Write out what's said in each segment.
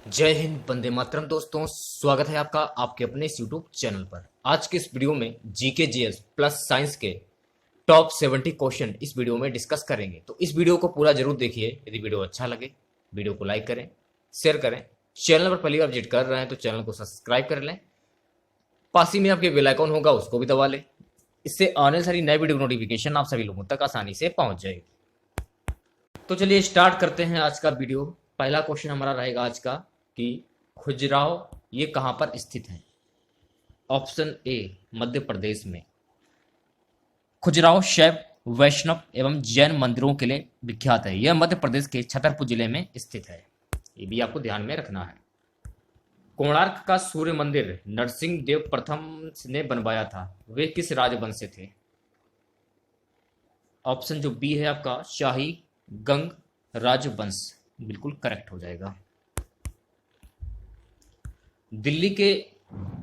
जय हिंद, वंदे मातरम। दोस्तों, स्वागत है आपका आपके अपने इस यूट्यूब चैनल पर। आज के इस वीडियो में जीके जीएस प्लस साइंस के टॉप 70 क्वेश्चन इस वीडियो में डिस्कस करेंगे। तो इस वीडियो को पूरा जरूर देखिए। यदि वीडियो अच्छा लगे वीडियो को लाइक करें, शेयर करें। चैनल पर पहली बार विजिट कर रहे हैं तो चैनल को सब्सक्राइब कर लें। पास ही में आपके बेल आइकॉन होगा, उसको भी दबा लें। इससे आने सारी नई वीडियो नोटिफिकेशन आप सभी लोगों तक आसानी से पहुंच जाएगी। तो चलिए स्टार्ट करते हैं आज का वीडियो। पहला क्वेश्चन हमारा रहेगा आज का कि खजुराहो ये कहाँ पर स्थित है। ऑप्शन ए मध्य प्रदेश में। खजुराहो शैव, वैष्णव एवं जैन मंदिरों के लिए विख्यात है। यह मध्य प्रदेश के छतरपुर जिले में स्थित है। ये भी आपको ध्यान में रखना है। कोणार्क का सूर्य मंदिर नरसिंह देव प्रथम ने बनवाया था। वे किस राजवंश से थे। ऑप्शन जो बी है आपका शाही गंग राजवंश बिल्कुल करेक्ट हो जाएगा। दिल्ली के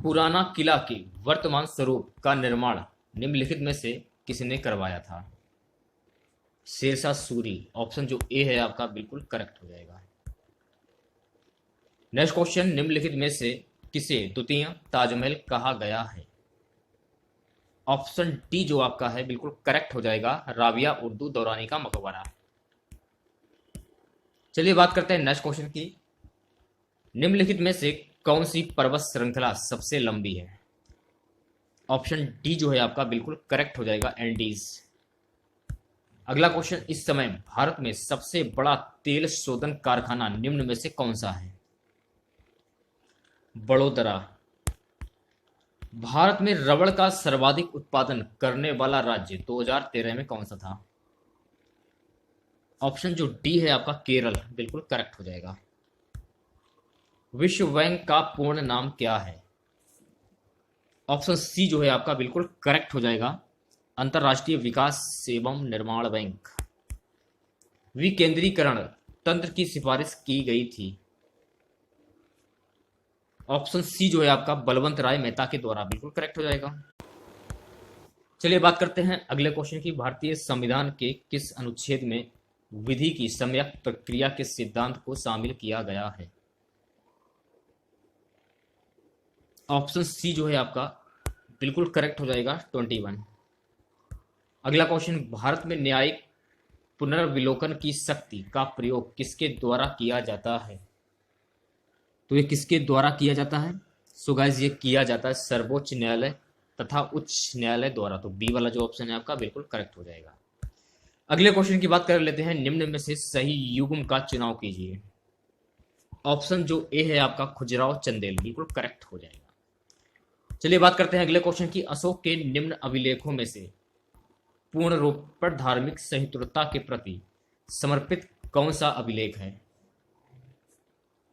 पुराना किला के वर्तमान स्वरूप का निर्माण निम्नलिखित में से किसने करवाया था। शेरशाह सूरी। ऑप्शन जो ए है आपका बिल्कुल करेक्ट हो जाएगा। नेक्स्ट क्वेश्चन, निम्नलिखित में से किसे द्वितीय ताजमहल कहा गया है। ऑप्शन डी जो आपका है बिल्कुल करेक्ट हो जाएगा, राबिया उर्दू दौरानी का मकबरा। चलिए बात करते हैं नेक्स्ट क्वेश्चन की। निम्नलिखित में से कौन सी पर्वत श्रृंखला सबसे लंबी है। ऑप्शन डी जो है आपका बिल्कुल करेक्ट हो जाएगा, एंडीज। अगला क्वेश्चन, इस समय भारत में सबसे बड़ा तेल शोधन कारखाना निम्न में से कौन सा है। बड़ोदरा। भारत में रबड़ का सर्वाधिक उत्पादन करने वाला राज्य 2013 में कौन सा था। ऑप्शन जो डी है आपका केरल बिल्कुल करेक्ट हो जाएगा। विश्व बैंक का पूर्ण नाम क्या है। ऑप्शन सी जो है आपका बिल्कुल करेक्ट हो जाएगा, अंतर्राष्ट्रीय विकास एवं निर्माण बैंक। विकेंद्रीकरण तंत्र की सिफारिश की गई थी। ऑप्शन सी जो है आपका बलवंत राय मेहता के द्वारा बिल्कुल करेक्ट हो जाएगा। चलिए बात करते हैं अगले क्वेश्चन की। भारतीय संविधान के किस अनुच्छेद में विधि की सम्यक प्रक्रिया के सिद्धांत को शामिल किया गया है। ऑप्शन सी जो है आपका बिल्कुल करेक्ट हो जाएगा, 21। अगला क्वेश्चन, भारत में न्यायिक पुनर्विलोकन की शक्ति का प्रयोग किसके द्वारा किया जाता है। तो ये किसके द्वारा किया जाता है। सो गाइस ये किया जाता है सर्वोच्च न्यायालय तथा उच्च न्यायालय द्वारा। तो बी वाला जो ऑप्शन है आपका बिल्कुल करेक्ट हो जाएगा। अगले क्वेश्चन की बात कर लेते हैं। निम्न में से सही युग्म का चुनाव कीजिए। ऑप्शन जो ए है आपका खजुराहो चंदेल बिल्कुल करेक्ट हो जाएगा। चलिए बात करते हैं अगले क्वेश्चन की। अशोक के निम्न अभिलेखों में से पूर्ण रूप पर धार्मिक सहिष्णुता के प्रति समर्पित कौन सा अभिलेख है।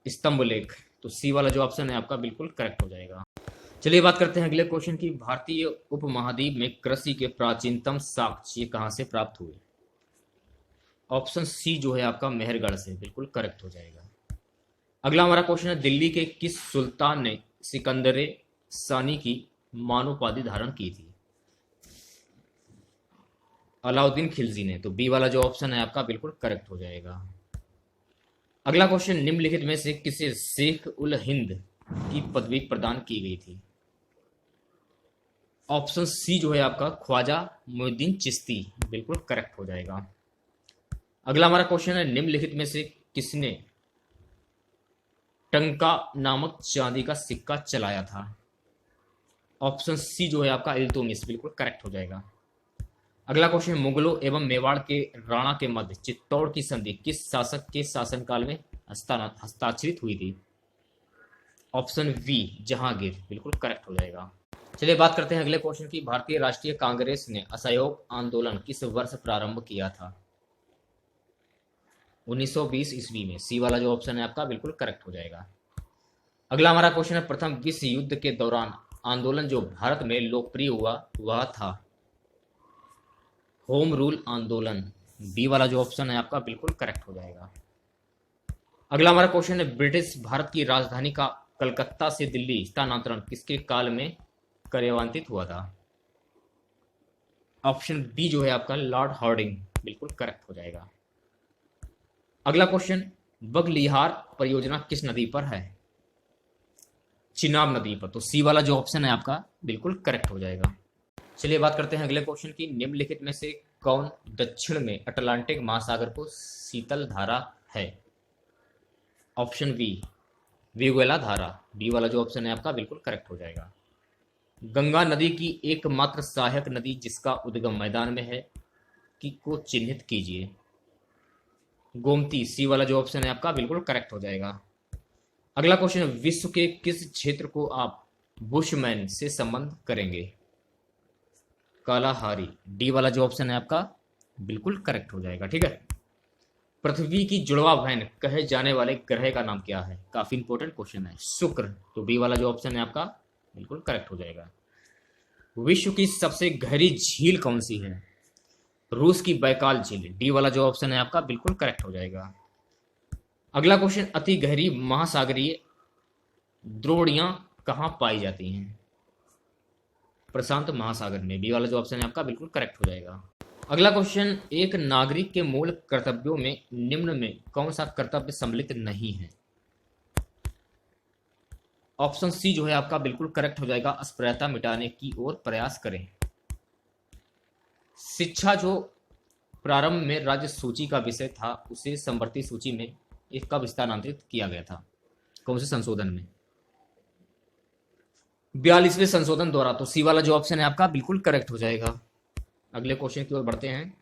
स्तंभ लेख। तो सी वाला जो ऑप्शन है आपका बिल्कुल करेक्ट हो जाएगा। चलिए बात करते हैं अगले क्वेश्चन की। भारतीय उपमहाद्वीप में कृषि के प्राचीनतम साक्ष्य ये कहां से प्राप्त हुए। ऑप्शन सी जो है आपका मेहरगढ़ से बिल्कुल करेक्ट हो जाएगा। अगला हमारा क्वेश्चन है, दिल्ली के किस सुल्तान ने सिकंदरे सानी की मानोपाधि धारण की थी। अलाउद्दीन खिलजी ने। तो बी वाला जो ऑप्शन है आपका बिल्कुल करेक्ट हो जाएगा। अगला क्वेश्चन, निम्नलिखित में से किसे शेख उल हिंद की पदवी प्रदान की गई थी। ऑप्शन सी जो है आपका ख्वाजा मोइनुद्दीन चिश्ती बिल्कुल करेक्ट हो जाएगा। अगला हमारा क्वेश्चन है, निम्नलिखित में से किसने टंका नामक चांदी का सिक्का चलाया था। ऑप्शन सी जो है आपका इल्तुतमिश बिल्कुल करेक्ट हो जाएगा। अगला क्वेश्चन, मुगलों एवं मेवाड़ के राणा के मध्य चित्तौड़ की संधि किस शासक के शासनकाल में हस्ताक्षरित हुई थी। ऑप्शन वी जहांगीर बिल्कुल करेक्ट हो जाएगा। चलिए बात करते हैं अगले क्वेश्चन की। भारतीय राष्ट्रीय कांग्रेस ने असहयोग आंदोलन किस वर्ष प्रारंभ किया था। 1920 ईस्वी में। सी वाला जो ऑप्शन है आपका बिल्कुल करेक्ट हो जाएगा। अगला हमारा क्वेश्चन है, प्रथम विश्व युद्ध के दौरान आंदोलन जो भारत में लोकप्रिय हुआ वह था होम रूल आंदोलन। बी वाला जो ऑप्शन है आपका बिल्कुल करेक्ट हो जाएगा। अगला हमारा क्वेश्चन है, ब्रिटिश भारत की राजधानी का कलकत्ता से दिल्ली स्थानांतरण किसके काल में कार्यान्वित हुआ था। ऑप्शन बी जो है आपका लॉर्ड हार्डिंग बिल्कुल करेक्ट हो जाएगा। अगला क्वेश्चन, बगलिहार परियोजना किस नदी पर है? चिनाब नदी पर। तो सी वाला जो ऑप्शन है आपका बिल्कुल करेक्ट हो जाएगा। चलिए बात करते हैं अगले क्वेश्चन की। निम्नलिखित में से कौन दक्षिण में अटलांटिक महासागर को शीतल धारा है? ऑप्शन बी वेगुएला धारा। बी वाला जो ऑप्शन है आपका बिल्कुल करेक्ट हो जाएगा। गंगा नदी की एकमात्र सहायक नदी जिसका उद्गम मैदान में है कि को चिन्हित कीजिए। गोमती। सी वाला जो ऑप्शन है आपका बिल्कुल करेक्ट हो जाएगा। अगला क्वेश्चन, विश्व के किस क्षेत्र को आप बुशमैन से संबंध करेंगे? कालाहारी। डी वाला जो ऑप्शन है आपका बिल्कुल करेक्ट हो जाएगा। ठीक है। पृथ्वी की जुड़वा बहन कहे जाने वाले ग्रह का नाम क्या है? काफी इंपॉर्टेंट क्वेश्चन है। शुक्र। तो बी वाला जो ऑप्शन है आपका बिल्कुल करेक्ट हो जाएगा। विश्व की सबसे गहरी झील कौन सी है? रूस की बैकाल झील। डी वाला जो ऑप्शन है आपका बिल्कुल करेक्ट हो जाएगा। अगला क्वेश्चन, अति गहरी महासागरीय द्रोणियां कहां पाई जाती हैं? प्रशांत महासागर में। बी वाला जो ऑप्शन है आपका बिल्कुल करेक्ट हो जाएगा। अगला क्वेश्चन, एक नागरिक के मूल कर्तव्यों में निम्न में कौन सा कर्तव्य सम्मिलित नहीं है? ऑप्शन सी जो है आपका बिल्कुल करेक्ट हो जाएगा। अस्पृश्यता मिटाने की ओर प्रयास करें। शिक्षा जो प्रारंभ में राज्य सूची का विषय था उसे समवर्ती सूची में इसका स्थानांतरित किया गया था। कौन से संशोधन में? 42वें संशोधन द्वारा। तो सी वाला जो ऑप्शन है आपका बिल्कुल करेक्ट हो जाएगा। अगले क्वेश्चन की ओर बढ़ते हैं।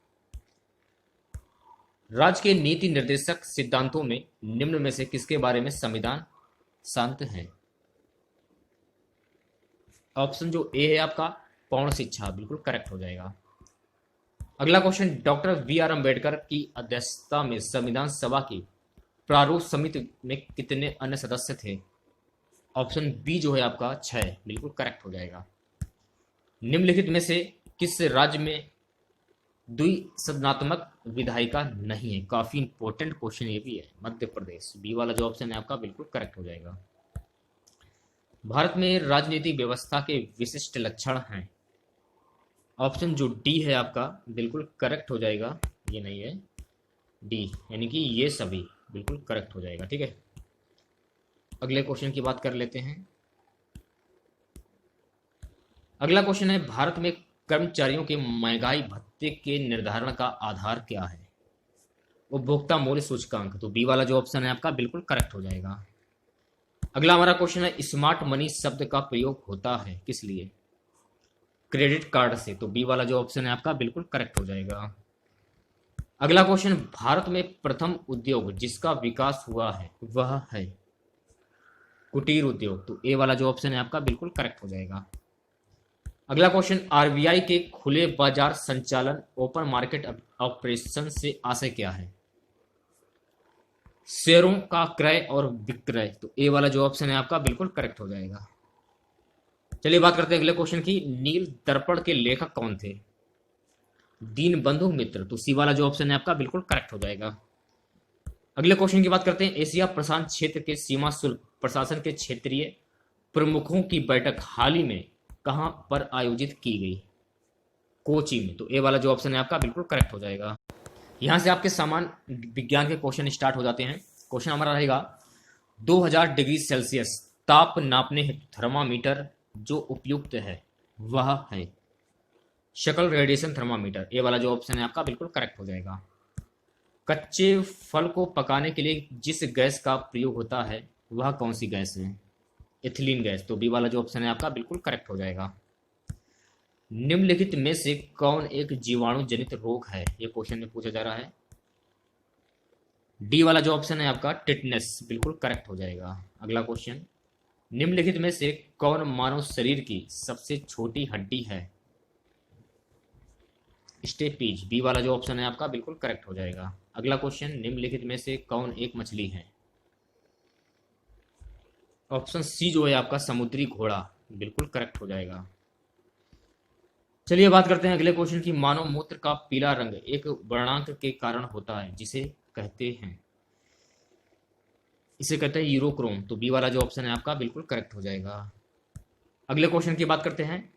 राज्य के नीति निर्देशक सिद्धांतों में निम्न में से किसके बारे में संविधान शांत है? ऑप्शन जो ए है आपका पौर्ण शिक्षा, बिल्कुल करेक्ट हो जाएगा। अगला question, doctor B R Ambedkar की अध्यक्षता में संविधान सभा की प्रारूप समिति में कितने अन्य सदस्य थे? ऑप्शन बी जो है आपका 6, बिल्कुल करेक्ट हो जाएगा। निम्नलिखित में से किस राज्य में द्विसदनात्मक विधायिका नहीं है? काफी इंपॉर्टेंट क्वेश्चन ये भी है। मध्य प्रदेश। बी वाला जो ऑप्शन है आपका बिल्कुल करेक्ट हो जाएगा। भारत में राजनीतिक व्यवस्था के विशिष्ट लक्षण हैं। ऑप्शन जो डी है आपका बिल्कुल करेक्ट हो जाएगा। ये नहीं है, डी यानी कि ये सभी बिल्कुल करेक्ट हो जाएगा। ठीक है। अगले क्वेश्चन की बात कर लेते हैं। अगला क्वेश्चन है, भारत में कर्मचारियों के महंगाई भत्ते के निर्धारण का आधार क्या है? उपभोक्ता मूल्य सूचकांक। तो बी वाला जो ऑप्शन है आपका बिल्कुल करेक्ट हो जाएगा। अगला हमारा क्वेश्चन है, स्मार्ट मनी शब्द का प्रयोग होता है किस लिए? क्रेडिट कार्ड से। तो बी वाला जो ऑप्शन है आपका बिल्कुल करेक्ट हो जाएगा। अगला क्वेश्चन, भारत में प्रथम उद्योग जिसका विकास हुआ है वह है कुटीर उद्योग। तो ए वाला जो ऑप्शन है आपका बिल्कुल करेक्ट हो जाएगा। अगला क्वेश्चन, आरबीआई के खुले बाजार संचालन ओपन मार्केट ऑपरेशन से आशय क्या है? शेयरों का क्रय और विक्रय। तो ए वाला जो ऑप्शन है आपका बिल्कुल करेक्ट हो जाएगा। चलिए बात करते हैं अगले क्वेश्चन की। नील दर्पण के लेखक कौन थे? दीनबंधु मित्र। तो सी वाला जो ऑप्शन है आपका बिल्कुल करेक्ट हो जाएगा। अगले क्वेश्चन की बात करते हैं। एशिया प्रशांत क्षेत्र के सीमा शुल्क प्रशासन के क्षेत्रीय प्रमुखों की बैठक हाल ही में कहां पर आयोजित की गई? कोची में। तो ए वाला जो ऑप्शन है आपका बिल्कुल करेक्ट हो जाएगा। यहां से आपके सामान्य विज्ञान के क्वेश्चन स्टार्ट हो जाते हैं। क्वेश्चन हमारा रहेगा, 2000 डिग्री सेल्सियस ताप नापने हेतु थर्मामीटर जो उपयुक्त है वह है शकल रेडिएशन थर्मामीटर। ए वाला जो ऑप्शन है आपका बिल्कुल करेक्ट हो जाएगा। कच्चे फल को पकाने के लिए जिस गैस का प्रयोग होता है वह कौन सी गैस है? Ethylene gas. तो बी वाला जो ऑप्शन है आपका बिल्कुल करेक्ट हो जाएगा। निम्नलिखित में से कौन एक जीवाणु जनित रोग है? ये क्वेश्चन में पूछा जा रहा है। डी वाला जो ऑप्शन है आपका टिटनेस, बिल्कुल करेक्ट हो जाएगा। अगला क्वेश्चन, निम्नलिखित में से कौन मानव शरीर की सबसे छोटी हड्डी है? स्टेपीज। बी वाला जो ऑप्शन है आपका बिल्कुल करेक्ट हो जाएगा। अगला क्वेश्चन, निम्नलिखित में से कौन एक मछली है? ऑप्शन सी जो है आपका समुद्री घोड़ा, बिल्कुल करेक्ट हो जाएगा। चलिए बात करते हैं अगले क्वेश्चन की। मानव मूत्र का पीला रंग एक वर्णांक के कारण होता है जिसे कहते हैं, इसे कहते हैं यूरोक्रोम। तो बी वाला जो ऑप्शन है आपका बिल्कुल करेक्ट हो जाएगा। अगले क्वेश्चन की बात करते हैं।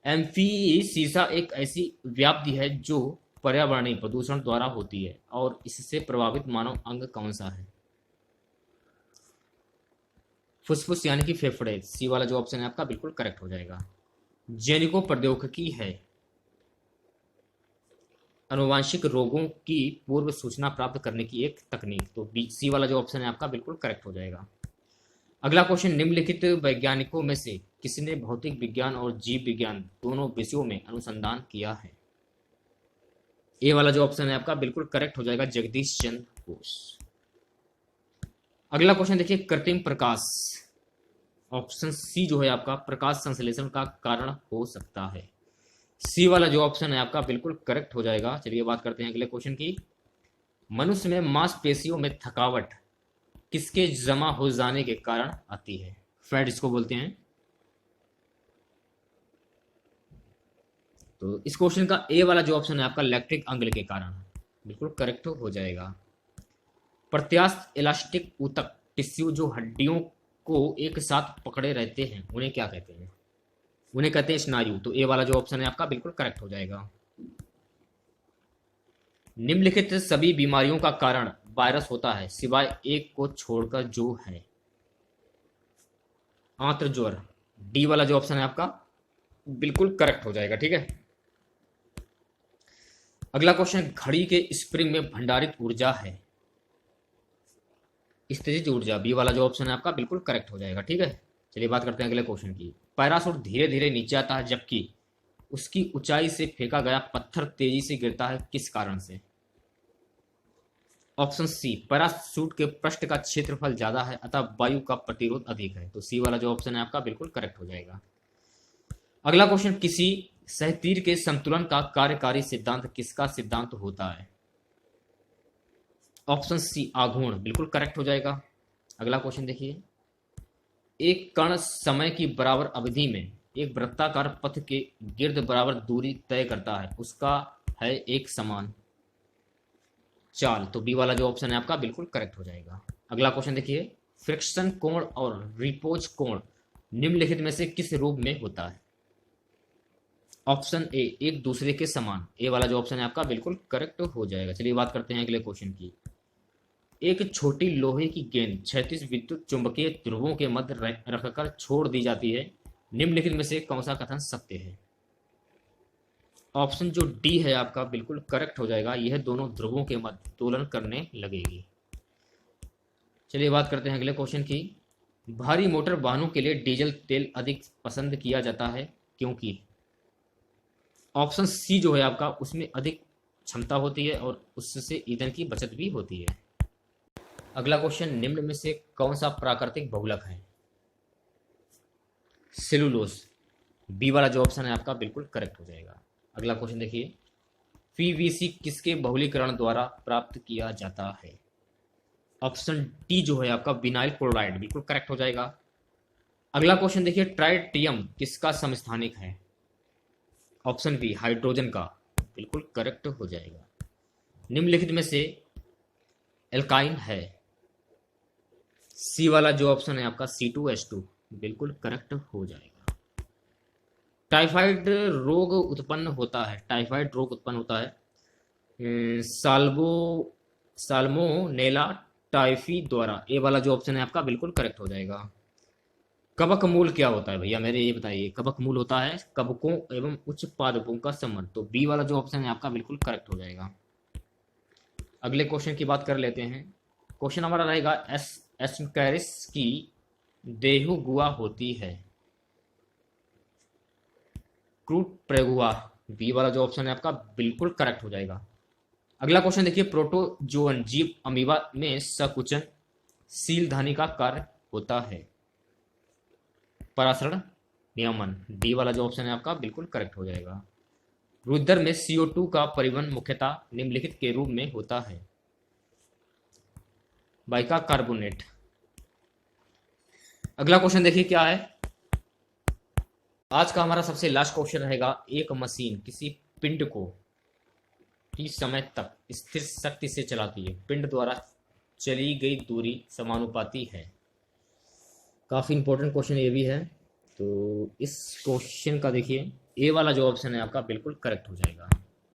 एम्फीसीसा एक ऐसी व्याप्ति है जो पर्यावरणीय प्रदूषण द्वारा होती है और इससे प्रभावित मानव अंग कौन सा है? फुसफुस यानी कि फेफड़े, सी वाला जो ऑप्शन है आपका बिल्कुल करेक्ट हो जाएगा। जेनिको प्रौद्योगिकी है अनुवांशिक रोगों की पूर्व सूचना प्राप्त करने की एक तकनीक, तो बी सी वाला जो ऑप्शन है आपका बिल्कुल करेक्ट हो जाएगा। अगला क्वेश्चन, निम्नलिखित वैज्ञानिकों में से किसने भौतिक विज्ञान और जीव विज्ञान दोनों विषयों में अनुसंधान किया है? ए वाला जो ऑप्शन है आपका बिल्कुल करेक्ट हो जाएगा, जगदीश चंद्र बोस। अगला क्वेश्चन देखिए, कृत्रिम प्रकाश, ऑप्शन सी जो है आपका प्रकाश संश्लेषण का कारण हो सकता है। सी वाला जो ऑप्शन है आपका बिल्कुल करेक्ट हो जाएगा। चलिए बात करते हैं अगले क्वेश्चन की। मनुष्य में मांसपेशियों में थकावट किसके जमा हो जाने के कारण आती है? फैट इसको बोलते हैं। तो इस क्वेश्चन का ए वाला जो ऑप्शन है आपका लैक्टिक अम्ल के कारण, बिल्कुल करेक्ट हो जाएगा। प्रत्यास्थ इलास्टिक ऊतक टिश्यू जो हड्डियों को एक साथ पकड़े रहते हैं उन्हें क्या कहते हैं? उन्हें कहते हैं स्नायु, तो ए वाला जो ऑप्शन है आपका बिल्कुल करेक्ट हो जाएगा। निम्नलिखित सभी बीमारियों का कारण वायरस होता है सिवाय एक को छोड़कर, जो है आंत्र ज्वर, डी वाला जो ऑप्शन है आपका बिल्कुल करेक्ट हो जाएगा। ठीक है, अगला क्वेश्चन, घड़ी के स्प्रिंग में भंडारित ऊर्जा है स्थितिज ऊर्जा, बी वाला जो ऑप्शन है आपका बिल्कुल करेक्ट हो जाएगा। ठीक है, चलिए बात करते हैं अगले क्वेश्चन की। पैराशूट धीरे धीरे नीचे आता है जबकि उसकी ऊंचाई से फेंका गया पत्थर तेजी से गिरता है, किस कारण से? ऑप्शन सी, पैराशूट के पृष्ठ का क्षेत्रफल ज्यादा है अतः वायु का प्रतिरोध अधिक है, तो सी वाला जो ऑप्शन है आपका बिल्कुल करेक्ट हो जाएगा। अगला क्वेश्चन, किसी सहतीर के संतुलन का कार्यकारी सिद्धांत किसका सिद्धांत होता है? ऑप्शन सी, आघूर्ण, बिल्कुल करेक्ट हो जाएगा। अगला क्वेश्चन देखिए, एक कण समय की बराबर अवधि में एक वृत्ताकार पथ के गिर्द बराबर दूरी तय करता है, उसका है एक समान चाल, तो बी वाला जो ऑप्शन है आपका बिल्कुल करेक्ट हो जाएगा। अगला क्वेश्चन देखिए, फ्रिक्शन कोण और रिपोज कोण निम्नलिखित में से किस रूप में होता है? ऑप्शन ए, एक दूसरे के समान, ए वाला जो ऑप्शन है आपका बिल्कुल करेक्ट हो जाएगा। चलिए बात करते हैं अगले क्वेश्चन की। एक छोटी लोहे की गेंद क्षैतिज विद्युत चुंबकीय ध्रुवों के मध्य रखकर छोड़ दी जाती है, निम्नलिखित में से कौन सा कथन सत्य है? ऑप्शन जो डी है आपका बिल्कुल करेक्ट हो जाएगा, यह दोनों ध्रुवों के मध्य दोलन करने लगेगी। चलिए बात करते हैं अगले क्वेश्चन की। भारी मोटर वाहनों के लिए डीजल तेल अधिक पसंद किया जाता है क्योंकि? ऑप्शन सी जो है आपका उसमें अधिक क्षमता होती है और उससे ईंधन की बचत भी होती है। अगला क्वेश्चन, निम्न में से कौन सा प्राकृतिक बहुलक है? सेलुलोज, बी वाला जो ऑप्शन है आपका बिल्कुल करेक्ट हो जाएगा। अगला क्वेश्चन देखिए, पीवीसी किसके बहुलीकरण द्वारा प्राप्त किया जाता है? ऑप्शन डी जो है आपका विनाइल क्लोराइड, बिल्कुल करेक्ट हो जाएगा। अगला क्वेश्चन देखिए, ट्राइटियम किसका समस्थानिक है? ऑप्शन बी, हाइड्रोजन का, बिल्कुल करेक्ट हो जाएगा। निम्नलिखित में से एल्काइन है? सी वाला जो ऑप्शन है आपका C2H2, बिल्कुल करेक्ट हो जाएगा। टाइफाइड रोग उत्पन्न होता है, टाइफाइड रोग उत्पन्न होता है साल्मोनेला टाइफी द्वारा, ए वाला जो ऑप्शन है आपका बिल्कुल करेक्ट हो जाएगा। कवक मूल क्या होता है भैया, मेरे ये बताइए। कवक मूल होता है कवकों एवं उच्च पादपों का संबंध, तो बी वाला जो ऑप्शन है आपका बिल्कुल करेक्ट हो जाएगा। अगले क्वेश्चन की बात कर लेते हैं। क्वेश्चन हमारा रहेगा, एस्केरिस की देहु गुआ होती है, क्रूट प्रेगुआ, बी वाला जो ऑप्शन है आपका बिल्कुल करेक्ट हो जाएगा। अगला क्वेश्चन देखिए, प्रोटोजोअन जीव अमीबा में संकुचन शील धानी का कार्य होता है, परासरण नियमन, डी वाला जो ऑप्शन है आपका बिल्कुल करेक्ट हो जाएगा। रुधिर में CO2 का परिवहन मुख्यतः निम्नलिखित के रूप में होता है, बाइका कार्बोनेट। अगला क्वेश्चन देखिए क्या है। आज का हमारा सबसे लास्ट क्वेश्चन रहेगा, एक मशीन किसी पिंड को T समय तक स्थिर शक्ति से चलाती है, पिंड द्वारा चली गई दूरी समानुपाती है। काफी इंपॉर्टेंट क्वेश्चन ये भी है, तो इस क्वेश्चन का देखिए ए वाला जो ऑप्शन है आपका बिल्कुल करेक्ट हो जाएगा।